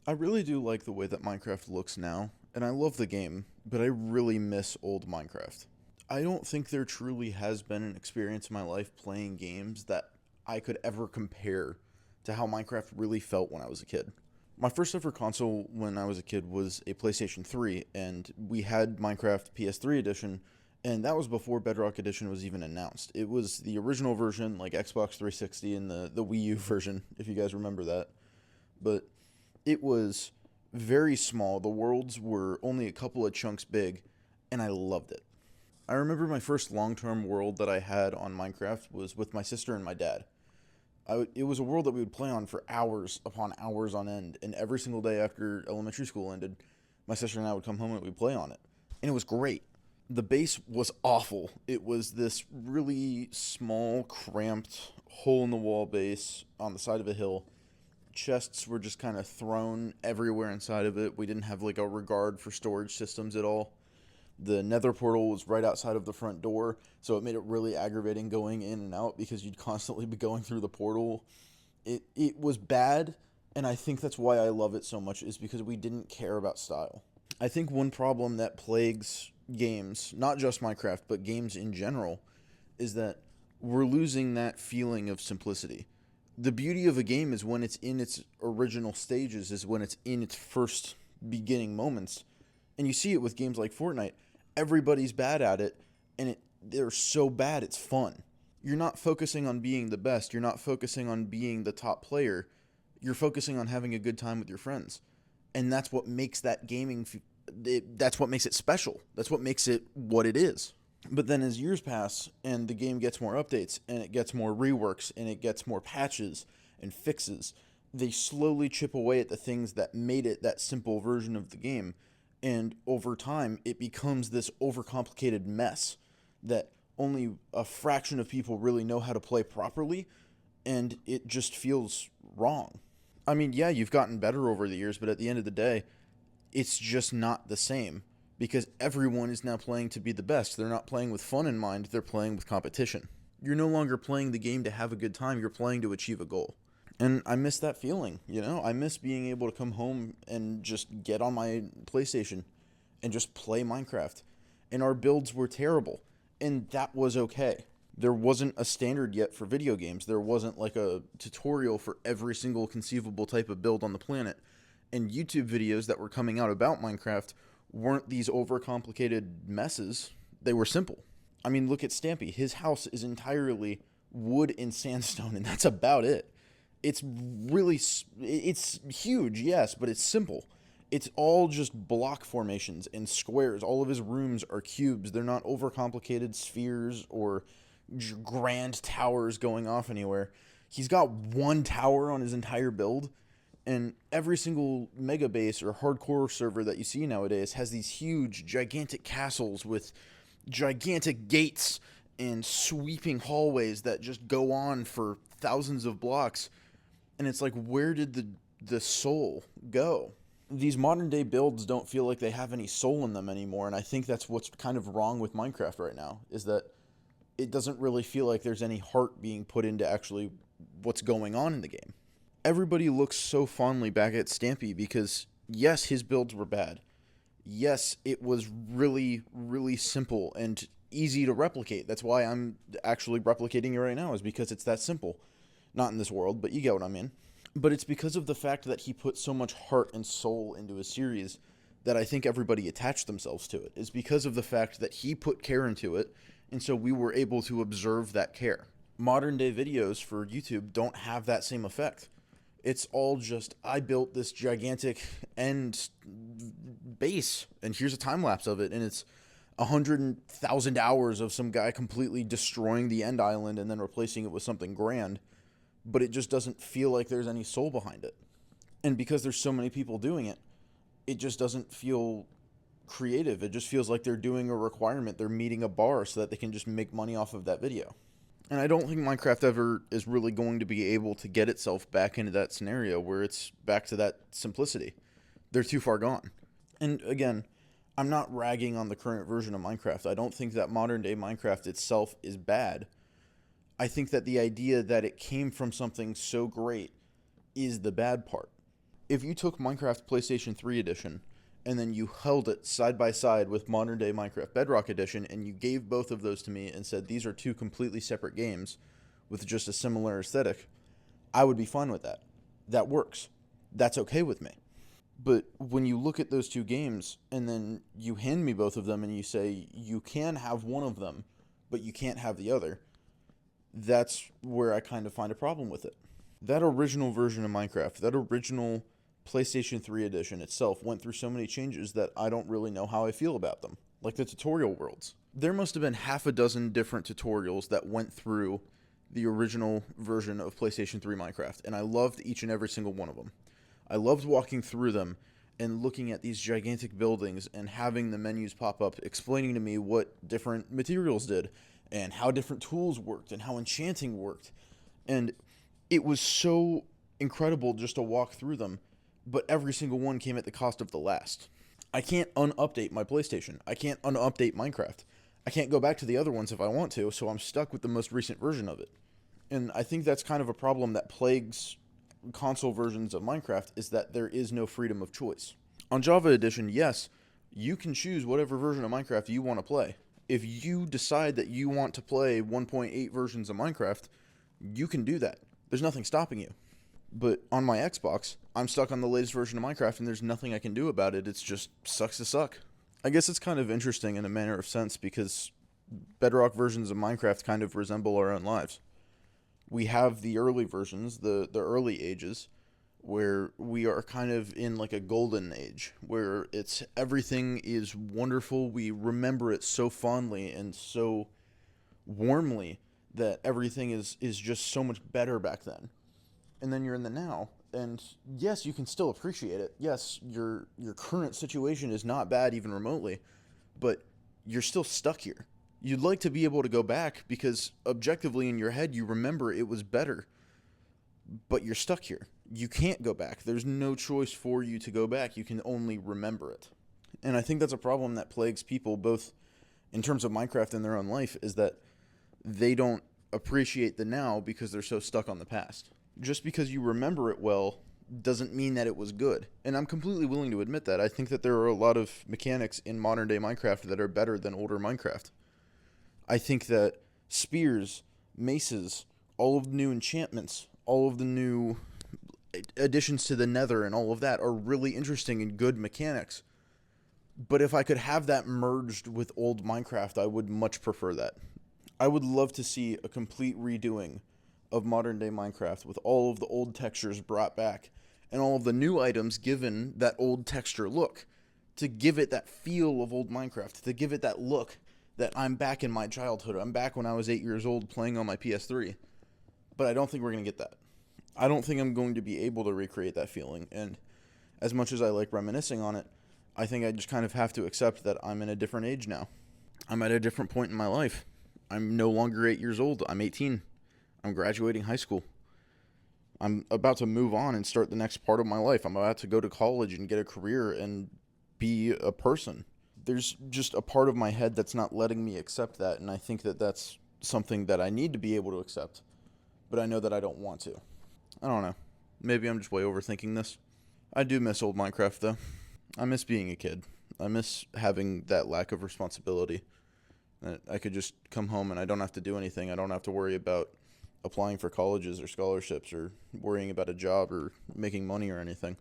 I really do like the way that Minecraft looks now, and I love the game, but I really miss old Minecraft. I don't think there truly has been an experience in my life playing games that I could ever compare to how Minecraft really felt when I was a kid. My first ever console when I was a kid was a PlayStation 3, and we had Minecraft PS3 edition, and that was before Bedrock Edition was even announced. It was the original version, like Xbox 360 and the Wii U version, if you guys remember that. But it was very small. The worlds were only a couple of chunks big, and I loved it. I remember my first long term world that I had on Minecraft was with my sister and my dad. It was a world that we would play on for hours upon hours on end, and every single day after elementary school ended, my sister and I would come home and we'd play on it. And it was great. The base was awful. It was this really small, cramped, hole in the wall base on the side of a hill. Chests were just kind of thrown everywhere inside of it. We didn't have like a regard for storage systems at all. The nether portal was right outside of the front door, so it made it really aggravating going in and out because you'd constantly be going through the portal. It was bad, and I think that's why I love it so much, is because we didn't care about style. I think one problem that plagues games, not just Minecraft, but games in general, is that we're losing that feeling of simplicity. The beauty of a game is when it's in its original stages, is when it's in its first beginning moments. And you see it with games like Fortnite. Everybody's bad at it, and they're so bad it's fun. You're not focusing on being the best. You're not focusing on being the top player. You're focusing on having a good time with your friends. And that's what makes that that's what makes it special. That's what makes it what it is. But then as years pass and the game gets more updates and it gets more reworks and it gets more patches and fixes, they slowly chip away at the things that made it that simple version of the game. And over time, it becomes this overcomplicated mess that only a fraction of people really know how to play properly, and it just feels wrong. I mean, yeah, you've gotten better over the years, but at the end of the day, it's just not the same because everyone is now playing to be the best. They're not playing with fun in mind, they're playing with competition. You're no longer playing the game to have a good time, you're playing to achieve a goal. And I miss that feeling, you know? I miss being able to come home and just get on my PlayStation and just play Minecraft. And our builds were terrible, and that was okay. There wasn't a standard yet for video games. There wasn't like a tutorial for every single conceivable type of build on the planet. And YouTube videos that were coming out about Minecraft weren't these overcomplicated messes. They were simple. I mean, look at Stampy. His house is entirely wood and sandstone, and that's about it. It's really it's huge, yes, but it's simple. It's all just block formations and squares. All of his rooms are cubes. They're not overcomplicated spheres or grand towers going off anywhere. He's got one tower on his entire build, and every single mega base or hardcore server that you see nowadays has these huge, gigantic castles with gigantic gates and sweeping hallways that just go on for thousands of blocks. And it's like, where did the soul go? These modern day builds don't feel like they have any soul in them anymore, and I think that's what's kind of wrong with Minecraft right now, is that it doesn't really feel like there's any heart being put into actually what's going on in the game. Everybody looks so fondly back at Stampy because, yes, his builds were bad. Yes, it was really, really simple and easy to replicate. That's why I'm actually replicating it right now, is because it's that simple. Not in this world, but you get what I mean. But it's because of the fact that he put so much heart and soul into his series that I think everybody attached themselves to it. It's because of the fact that he put care into it, and so we were able to observe that care. Modern day videos for YouTube don't have that same effect. It's all just, I built this gigantic end base, and here's a time lapse of it, and it's 100,000 hours of some guy completely destroying the end island and then replacing it with something grand, but it just doesn't feel like there's any soul behind it. And because there's so many people doing it, it just doesn't feel creative. It just feels like they're doing a requirement. They're meeting a bar so that they can just make money off of that video. And I don't think Minecraft ever is really going to be able to get itself back into that scenario where it's back to that simplicity. They're too far gone. And again, I'm not ragging on the current version of Minecraft. I don't think that modern day Minecraft itself is bad. I think that the idea that it came from something so great is the bad part. If you took Minecraft PlayStation 3 edition and then you held it side by side with modern day Minecraft Bedrock edition and you gave both of those to me and said these are two completely separate games with just a similar aesthetic, I would be fine with that. That works. That's okay with me. But when you look at those two games and then you hand me both of them and you say you can have one of them, but you can't have the other, that's where I kind of find a problem with it. That original version of Minecraft, that original PlayStation 3 edition itself went through so many changes that I don't really know how I feel about them. Like the tutorial worlds. There must have been half a dozen different tutorials that went through the original version of PlayStation 3 Minecraft, and I loved each and every single one of them. I loved walking through them and looking at these gigantic buildings and having the menus pop up explaining to me what different materials did and how different tools worked and how enchanting worked. And it was so incredible just to walk through them, but every single one came at the cost of the last. I can't unupdate my PlayStation. I can't unupdate Minecraft. I can't go back to the other ones if I want to, so I'm stuck with the most recent version of it. And I think that's kind of a problem that plagues console versions of Minecraft, is that there is no freedom of choice. On Java Edition, yes, you can choose whatever version of Minecraft you want to play. If you decide that you want to play 1.8 versions of Minecraft, you can do that. There's nothing stopping you. But on my Xbox, I'm stuck on the latest version of Minecraft and there's nothing I can do about it. It's just sucks to suck. I guess it's kind of interesting in a manner of sense because Bedrock versions of Minecraft kind of resemble our own lives. We have the early versions, the early ages, where we are kind of in like a golden age, where it's everything is wonderful. We remember it so fondly and so warmly that everything is just so much better back then. And then you're in the now, and yes, you can still appreciate it. Yes, your current situation is not bad even remotely, but you're still stuck here. You'd like to be able to go back because objectively in your head you remember it was better, but you're stuck here. You can't go back. There's no choice for you to go back. You can only remember it. And I think that's a problem that plagues people both in terms of Minecraft and their own life, is that they don't appreciate the now because they're so stuck on the past. Just because you remember it well doesn't mean that it was good. And I'm completely willing to admit that. I think that there are a lot of mechanics in modern day Minecraft that are better than older Minecraft. I think that spears, maces, all of the new enchantments, all of the new additions to the Nether and all of that are really interesting and good mechanics. But if I could have that merged with old Minecraft, I would much prefer that. I would love to see a complete redoing of modern day Minecraft with all of the old textures brought back and all of the new items given that old texture look, to give it that feel of old Minecraft, to give it that look that I'm back in my childhood. I'm back when I was 8 years old playing on my PS3. But I don't think we're going to get that. I don't think I'm going to be able to recreate that feeling. And as much as I like reminiscing on it, I think I just kind of have to accept that I'm in a different age now. I'm at a different point in my life. I'm no longer 8 years old. I'm 18. I'm graduating high school. I'm about to move on and start the next part of my life. I'm about to go to college and get a career and be a person. There's just a part of my head that's not letting me accept that, and I think that that's something that I need to be able to accept, but I know that I don't want to. I don't know. Maybe I'm just way overthinking this. I do miss old Minecraft, though. I miss being a kid. I miss having that lack of responsibility. That I could just come home and I don't have to do anything. I don't have to worry about applying for colleges or scholarships or worrying about a job or making money or anything.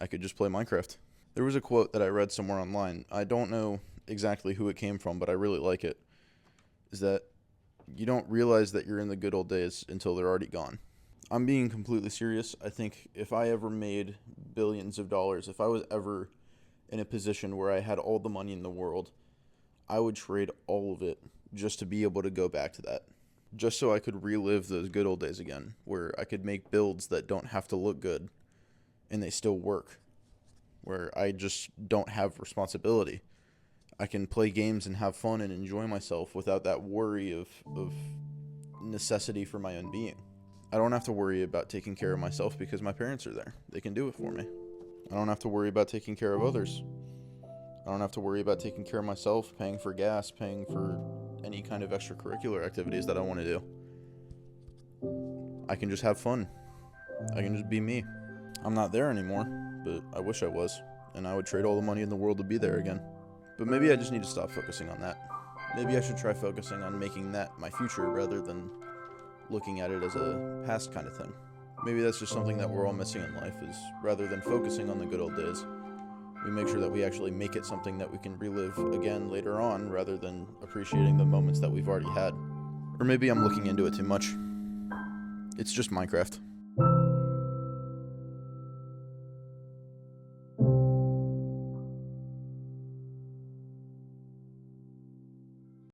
I could just play Minecraft. There was a quote that I read somewhere online. I don't know exactly who it came from, but I really like it. Is that you don't realize that you're in the good old days until they're already gone. I'm being completely serious. I think if I ever made billions of dollars, if I was ever in a position where I had all the money in the world, I would trade all of it just to be able to go back to that. Just so I could relive those good old days again, where I could make builds that don't have to look good and they still work. Where I just don't have responsibility. I can play games and have fun and enjoy myself without that worry of necessity for my own being. I don't have to worry about taking care of myself because my parents are there. They can do it for me. I don't have to worry about taking care of others. I don't have to worry about taking care of myself, paying for gas, paying for any kind of extracurricular activities that I want to do. I can just have fun. I can just be me. I'm not there anymore, but I wish I was, and I would trade all the money in the world to be there again. But maybe I just need to stop focusing on that. Maybe I should try focusing on making that my future rather than looking at it as a past kind of thing. Maybe that's just something that we're all missing in life, is rather than focusing on the good old days, we make sure that we actually make it something that we can relive again later on rather than appreciating the moments that we've already had. Or maybe I'm looking into it too much. It's just Minecraft.